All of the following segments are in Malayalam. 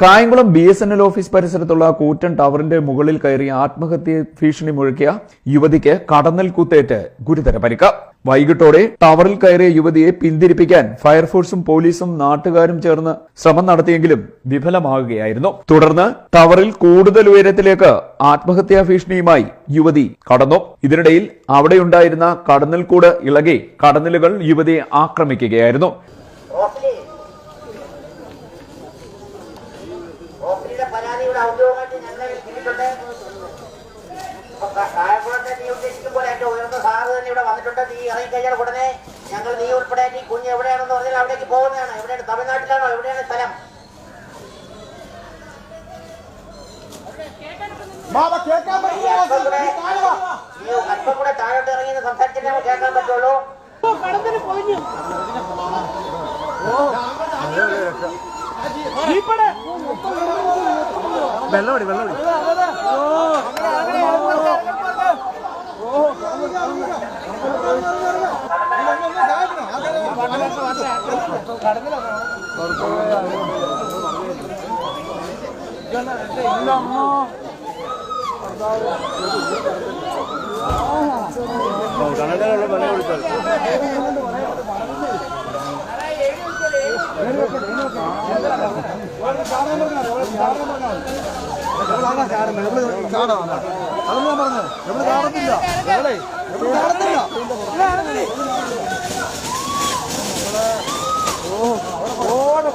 കായംകുളം BSNL ഓഫീസ് പരിസരത്തുള്ള കൂറ്റൻ ടവറിന്റെ മുകളിൽ കയറി ആത്മഹത്യ ഭീഷണി മുഴക്കിയ യുവതിക്ക് കടന്നൽ കുത്തേറ്റ് ഗുരുതര പരിക്ക്. വൈകിട്ടോടെ ടവറിൽ കയറിയ യുവതിയെ പിന്തിരിപ്പിക്കാൻ ഫയർഫോഴ്സും പോലീസും നാട്ടുകാരും ചേർന്ന് ശ്രമം നടത്തിയെങ്കിലും വിഫലമാകുകയായിരുന്നു. തുടർന്ന് ടവറിൽ കൂടുതൽ ഉയരത്തിലേക്ക് ആത്മഹത്യാ ഭീഷണിയുമായി യുവതി കടന്നു. ഇതിനിടയിൽ അവിടെയുണ്ടായിരുന്ന കടന്നൽക്കൂട് ഇളകി കടന്നലുകൾ യുവതിയെ ആക്രമിക്കുകയായിരുന്നു. പരാതിയുടെ ഔദ്യോഗികമായിട്ട് ഞങ്ങൾ കിട്ടിയിട്ടുണ്ട്. കായംകുളത്തെ നീ ഉദ്ദേശിക്കുമ്പോൾ ഏറ്റവും ഉയർന്ന സാറ് തന്നെ ഇവിടെ വന്നിട്ടുണ്ട്. നീ ഇറങ്ങിക്കഴിഞ്ഞാൽ ഉടനെ ഞങ്ങൾ നീ ഉൾപ്പെടെ ഈ കുഞ്ഞ് എവിടെയാണെന്ന് പറഞ്ഞാൽ അവിടേക്ക് പോകുന്നതാണ്. എവിടെയാണ്? തമിഴ്നാട്ടിലാണോ? എവിടെയാണ് സ്ഥലം? അല്പം കൂടെ താഴോട്ട് ഇറങ്ങി സംസാരിച്ചിട്ടേ നമുക്ക് കേൾക്കാൻ പറ്റുള്ളൂ. വെള്ളമടി വെള്ളമടി കണക്കിലുള്ള പണി കൊടുത്തത്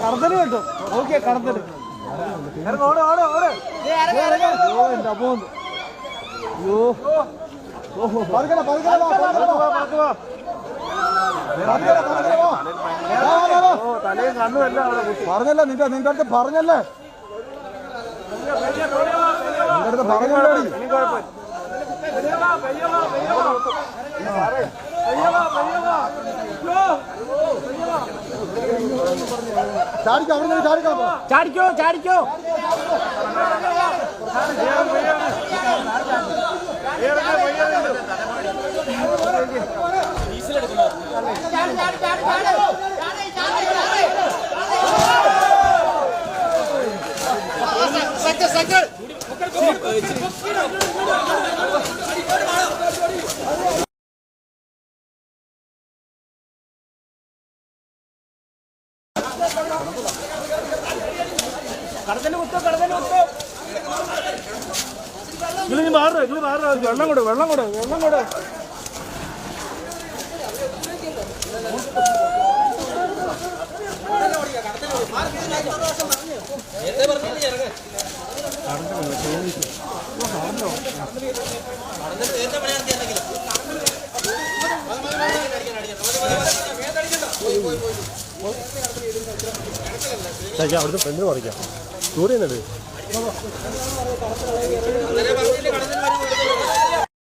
കടത്തല് കേട്ടോ. നോക്കിയാ കടത്തല് തലയും കണ്ണും എല്ലാം പറഞ്ഞല്ലേ. നിന്റെ അടുത്ത് പറഞ്ഞല്ലേ. നിന്റെ അടുത്ത് പറഞ്ഞല്ലോ. ചാടിക്കോ അവിടെ ചാടിക്കോ ചാടിക്കോ. കടത്തല് കുത്തോ നിങ്ങൾ മാറോ വെള്ളം കൂടെ അവിടുത്തെ പെണ്ണ് പറിക്കാം. ദൂരെ